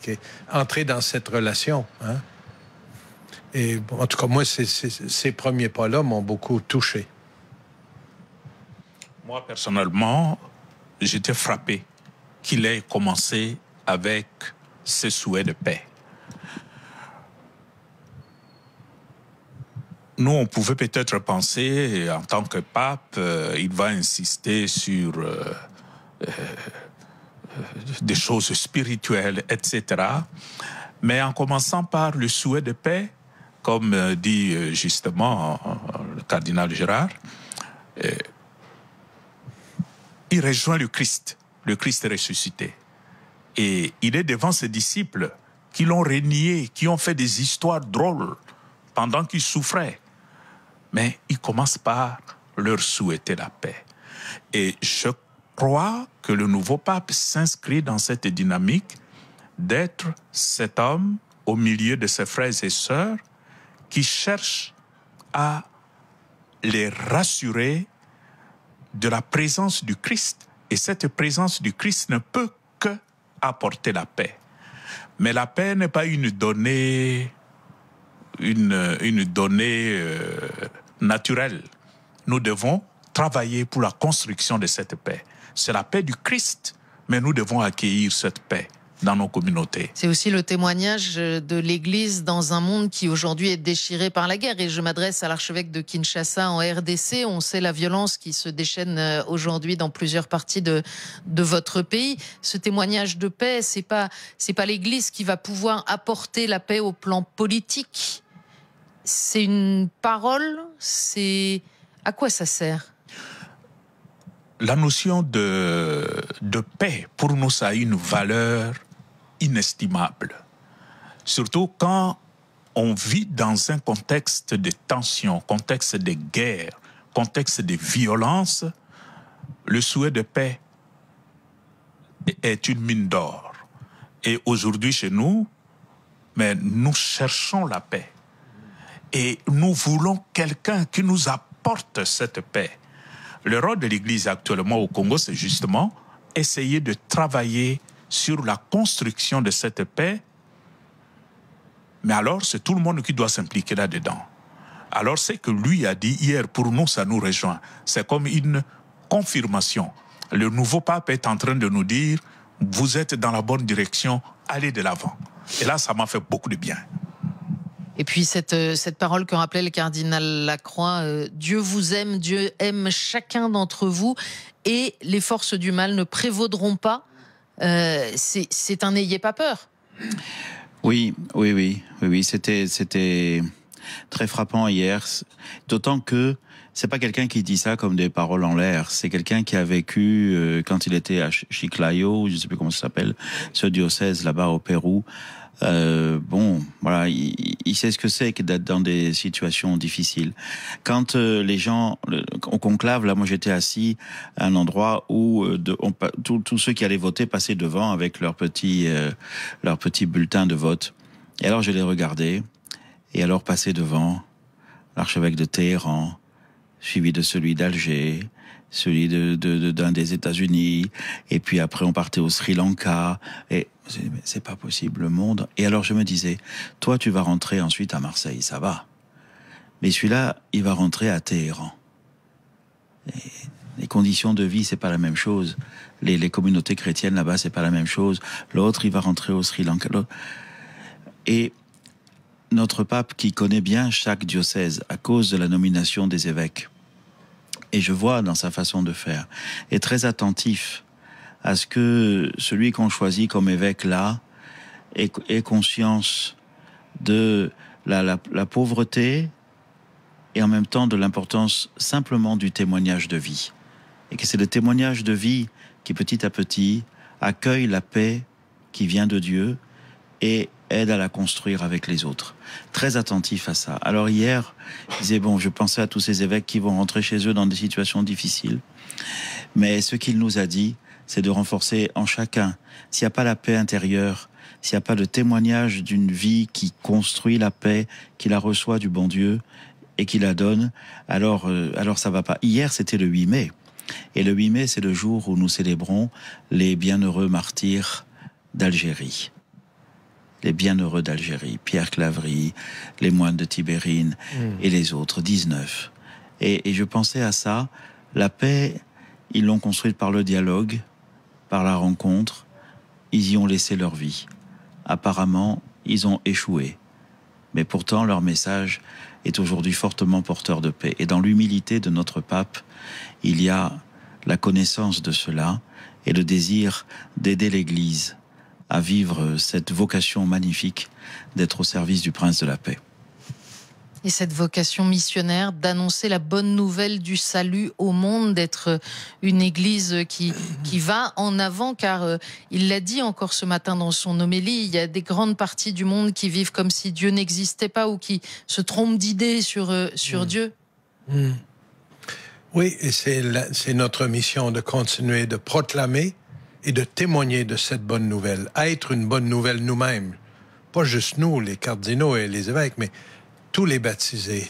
entrer dans cette relation. Hein? Et en tout cas, moi, ces premiers pas-là m'ont beaucoup touché. Moi, personnellement, j'étais frappé qu'il ait commencé avec ce souhait de paix. Nous, on pouvait peut-être penser, en tant que pape, il va insister sur des choses spirituelles, etc. Mais en commençant par le souhait de paix, comme dit justement le cardinal Gérard, il rejoint le Christ ressuscité. Et il est devant ses disciples qui l'ont renié, qui ont fait des histoires drôles pendant qu'il souffrait. Mais il commence par leur souhaiter la paix. Et je crois que le nouveau pape s'inscrit dans cette dynamique d'être cet homme au milieu de ses frères et sœurs qui cherche à les rassurer de la présence du Christ. Et cette présence du Christ ne peut que apporter la paix. Mais la paix n'est pas une donnée une donnée naturelle. Nous devons travailler pour la construction de cette paix. C'est la paix du Christ, mais nous devons accueillir cette paix dans nos communautés. C'est aussi le témoignage de l'Église dans un monde qui aujourd'hui est déchiré par la guerre. Et je m'adresse à l'archevêque de Kinshasa en RDC. On sait la violence qui se déchaîne aujourd'hui dans plusieurs parties de votre pays. Ce témoignage de paix, c'est pas l'Église qui va pouvoir apporter la paix au plan politique. C'est une parole, c'est... À quoi ça sert ? La notion de paix, pour nous, ça a une valeur inestimable. Surtout quand on vit dans un contexte de tension, contexte de guerre, contexte de violence. Le souhait de paix est une mine d'or. Et aujourd'hui, chez nous, mais nous cherchons la paix. Et nous voulons quelqu'un qui nous apporte cette paix. Le rôle de l'Église actuellement au Congo, c'est justement essayer de travailler sur la construction de cette paix. Mais alors, c'est tout le monde qui doit s'impliquer là-dedans. Alors, ce que lui a dit hier, pour nous, ça nous rejoint. C'est comme une confirmation. Le nouveau pape est en train de nous dire, vous êtes dans la bonne direction, allez de l'avant. Et là, ça m'a fait beaucoup de bien. Et puis cette parole que rappelait le cardinal Lacroix, Dieu vous aime, Dieu aime chacun d'entre vous et les forces du mal ne prévaudront pas. C'est un n'ayez pas peur. Oui, c'était très frappant hier. D'autant que c'est pas quelqu'un qui dit ça comme des paroles en l'air. C'est quelqu'un qui a vécu quand il était à Chiclayo, je sais plus comment ça s'appelle, ce diocèse là-bas au Pérou. Voilà, il sait ce que c'est que d'être dans des situations difficiles. Quand les gens, au conclave, là, moi j'étais assis à un endroit où tous ceux qui allaient voter passaient devant avec leur petit bulletin de vote. Et alors je les regardais, et alors passer devant l'archevêque de Téhéran, suivi de celui d'Alger, celui d'un des États-Unis, et puis après on partait au Sri Lanka, et c'est pas possible, le monde. Et alors je me disais, toi tu vas rentrer ensuite à Marseille, ça va. Mais celui-là, il va rentrer à Téhéran. Et les conditions de vie, c'est pas la même chose. Les communautés chrétiennes là-bas, c'est pas la même chose. L'autre, il va rentrer au Sri Lanka. Et notre pape, qui connaît bien chaque diocèse à cause de la nomination des évêques, et je vois dans sa façon de faire, est très attentif à ce que celui qu'on choisit comme évêque là ait conscience de la pauvreté et en même temps de l'importance simplement du témoignage de vie. Et que c'est le témoignage de vie qui petit à petit accueille la paix qui vient de Dieu et aide à la construire avec les autres. Très attentif à ça. Alors hier, il disait, je pensais à tous ces évêques qui vont rentrer chez eux dans des situations difficiles. Mais ce qu'il nous a dit, c'est de renforcer en chacun. S'il n'y a pas la paix intérieure, s'il n'y a pas le témoignage d'une vie qui construit la paix, qui la reçoit du bon Dieu et qui la donne, alors ça va pas. Hier, c'était le 8 mai. Et le 8 mai, c'est le jour où nous célébrons les bienheureux martyrs d'Algérie. Les bienheureux d'Algérie, Pierre Claverie, les moines de Tibérine et les autres, 19. Et je pensais à ça, la paix, ils l'ont construite par le dialogue, par la rencontre, ils y ont laissé leur vie. Apparemment, ils ont échoué. Mais pourtant, leur message est aujourd'hui fortement porteur de paix. Et dans l'humilité de notre pape, il y a la connaissance de cela et le désir d'aider l'Église à vivre cette vocation magnifique d'être au service du Prince de la Paix. Et cette vocation missionnaire d'annoncer la bonne nouvelle du salut au monde, d'être une église qui va en avant, car il l'a dit encore ce matin dans son homélie, il y a des grandes parties du monde qui vivent comme si Dieu n'existait pas ou qui se trompent d'idées sur Dieu. Oui, et c'est notre mission de continuer de proclamer et de témoigner de cette bonne nouvelle, être une bonne nouvelle nous-mêmes. Pas juste nous, les cardinaux et les évêques, mais tous les baptisés.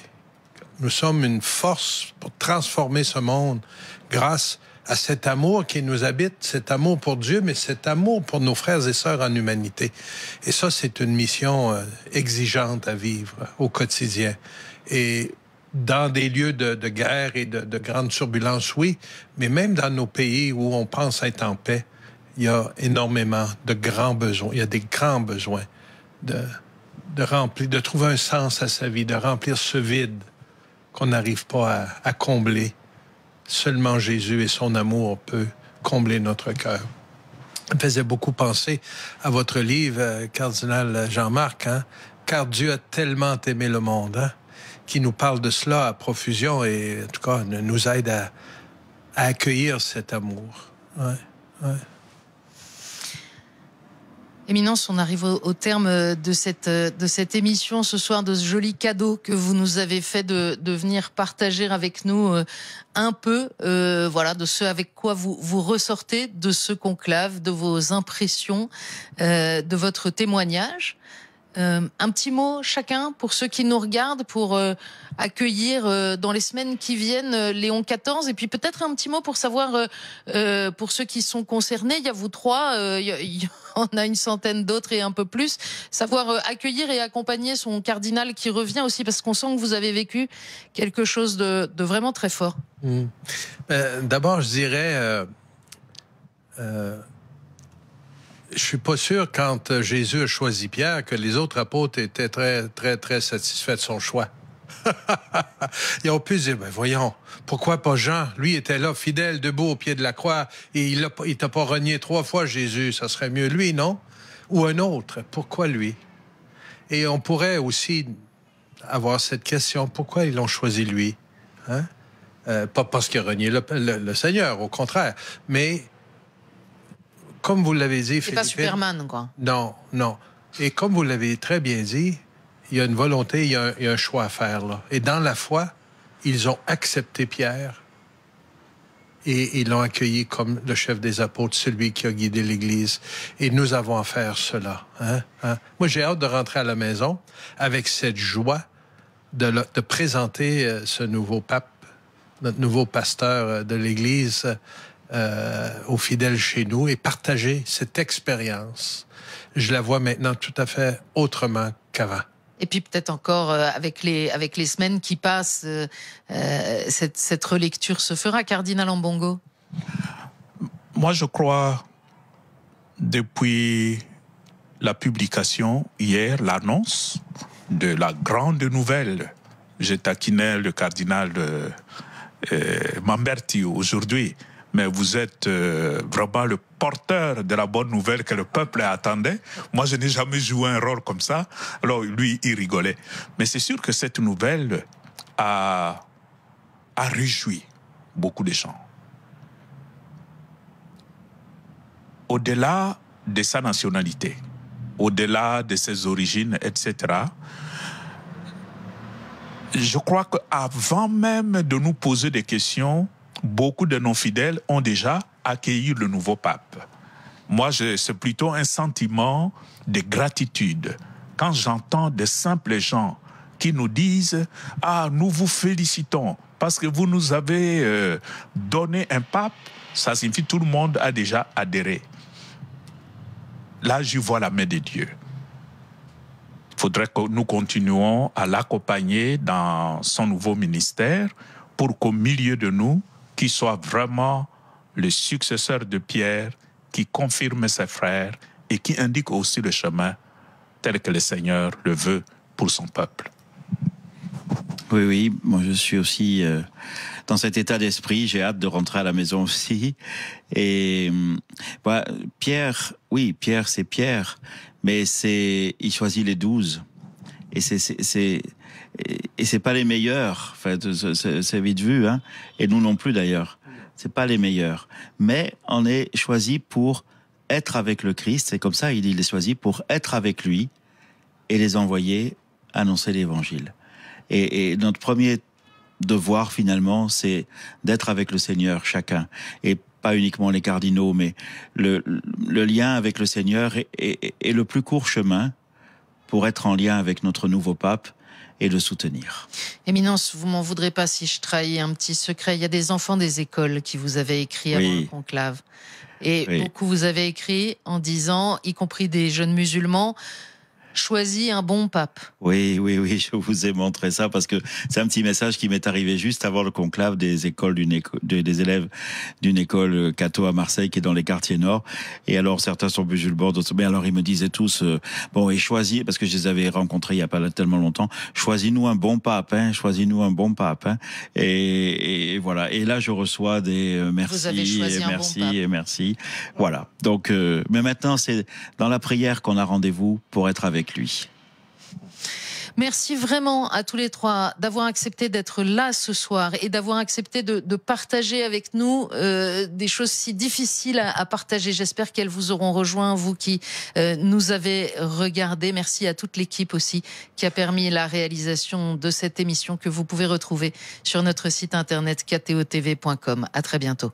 Nous sommes une force pour transformer ce monde grâce à cet amour qui nous habite, cet amour pour Dieu, mais cet amour pour nos frères et sœurs en humanité. Et ça, c'est une mission exigeante à vivre au quotidien. Et dans des lieux de guerre et de grandes turbulences, oui, mais même dans nos pays où on pense être en paix, il y a énormément de grands besoins. Il y a des grands besoins de remplir, de trouver un sens à sa vie, de remplir ce vide qu'on n'arrive pas à combler. Seulement Jésus et son amour peut combler notre cœur. Ça me faisait beaucoup penser à votre livre, Cardinal Jean-Marc, hein? Car Dieu a tellement aimé le monde, hein? Qui nous parle de cela à profusion et, en tout cas, nous aide à accueillir cet amour. Ouais, ouais. Éminence, on arrive au terme de cette émission ce soir, de ce joli cadeau que vous nous avez fait de venir partager avec nous un peu, voilà, de ce avec quoi vous ressortez de ce conclave, de vos impressions, de votre témoignage. Un petit mot chacun pour ceux qui nous regardent, pour accueillir dans les semaines qui viennent Léon XIV, et puis peut-être un petit mot pour savoir, pour ceux qui sont concernés, il y a vous trois, il y en a une centaine d'autres et un peu plus, savoir accueillir et accompagner son cardinal qui revient aussi, parce qu'on sent que vous avez vécu quelque chose de vraiment très fort. D'abord, je dirais... je suis pas sûr, quand Jésus a choisi Pierre, que les autres apôtres étaient très, très, très satisfaits de son choix. Ils ont pu se dire, ben voyons, pourquoi pas Jean? Lui était là, fidèle, debout au pied de la croix, et il t'a pas renié 3 fois, Jésus. Ça serait mieux lui, non? Ou un autre. Pourquoi lui? Et on pourrait aussi avoir cette question, pourquoi ils l'ont choisi lui? Hein? Pas parce qu'il a renié le Seigneur, au contraire, mais... Comme vous l'avez dit, c'est pas Superman, quoi. Non, non. Et comme vous l'avez très bien dit, il y a une volonté, il y a un choix à faire, là. Et dans la foi, ils ont accepté Pierre et ils l'ont accueilli comme le chef des apôtres, celui qui a guidé l'Église. Et nous avons à faire cela. Hein? Moi, j'ai hâte de rentrer à la maison avec cette joie de présenter ce nouveau pape, notre nouveau pasteur de l'Église, aux fidèles chez nous et partager cette expérience. Je la vois maintenant tout à fait autrement qu'avant. Et puis peut-être encore avec les semaines qui passent, cette relecture se fera, Cardinal Ambongo. Moi, je crois, depuis la publication hier, l'annonce de la grande nouvelle, j'ai taquiné le cardinal Mamberti aujourd'hui, mais vous êtes vraiment le porteur de la bonne nouvelle que le peuple attendait. Moi, je n'ai jamais joué un rôle comme ça. Alors, lui, il rigolait. Mais c'est sûr que cette nouvelle a réjoui beaucoup de gens. Au-delà de sa nationalité, au-delà de ses origines, etc., je crois qu'avant même de nous poser des questions, beaucoup de nos fidèles ont déjà accueilli le nouveau pape. Moi, c'est plutôt un sentiment de gratitude. Quand j'entends de simples gens qui nous disent « Ah, nous vous félicitons parce que vous nous avez donné un pape », ça signifie que tout le monde a déjà adhéré. Là, j'y vois la main de Dieu. Il faudrait que nous continuions à l'accompagner dans son nouveau ministère pour qu'au milieu de nous, qu'il soit vraiment le successeur de Pierre, qui confirme ses frères et qui indique aussi le chemin tel que le Seigneur le veut pour son peuple. Oui, oui, moi je suis aussi dans cet état d'esprit, j'ai hâte de rentrer à la maison aussi. Et bah, Pierre, oui, Pierre c'est Pierre, mais il choisit les 12. Et c'est pas les meilleurs, enfin, c'est vite vu, hein. Et nous non plus d'ailleurs. C'est pas les meilleurs. Mais on est choisi pour être avec le Christ. C'est comme ça, il est choisi pour être avec lui et les envoyer annoncer l'évangile. Et notre premier devoir finalement, c'est d'être avec le Seigneur chacun. Et pas uniquement les cardinaux, mais le lien avec le Seigneur est le plus court chemin pour être en lien avec notre nouveau pape et le soutenir. Éminence, vous m'en voudrez pas si je trahis un petit secret. Il y a des enfants des écoles qui vous avaient écrit avant le conclave. Et beaucoup vous avez écrit en disant, y compris des jeunes musulmans, choisis un bon pape. Oui, je vous ai montré ça parce que c'est un petit message qui m'est arrivé juste avant le conclave des élèves d'une école catho à Marseille qui est dans les quartiers nord. Et alors certains sont musulmans, d'autres, mais alors ils me disaient tous, bon, et choisis, parce que je les avais rencontrés il y a pas tellement longtemps, choisis-nous un bon pape, choisis-nous un bon pape, et voilà. Et là je reçois des merci, vous avez choisi et un merci, bon pape. et merci. Voilà. Donc, mais maintenant c'est dans la prière qu'on a rendez-vous pour être avec lui. Merci vraiment à tous les trois d'avoir accepté d'être là ce soir et d'avoir accepté de partager avec nous des choses si difficiles à partager. J'espère qu'elles vous auront rejoint, vous qui nous avez regardé. Merci à toute l'équipe aussi qui a permis la réalisation de cette émission que vous pouvez retrouver sur notre site internet ktotv.com. À très bientôt.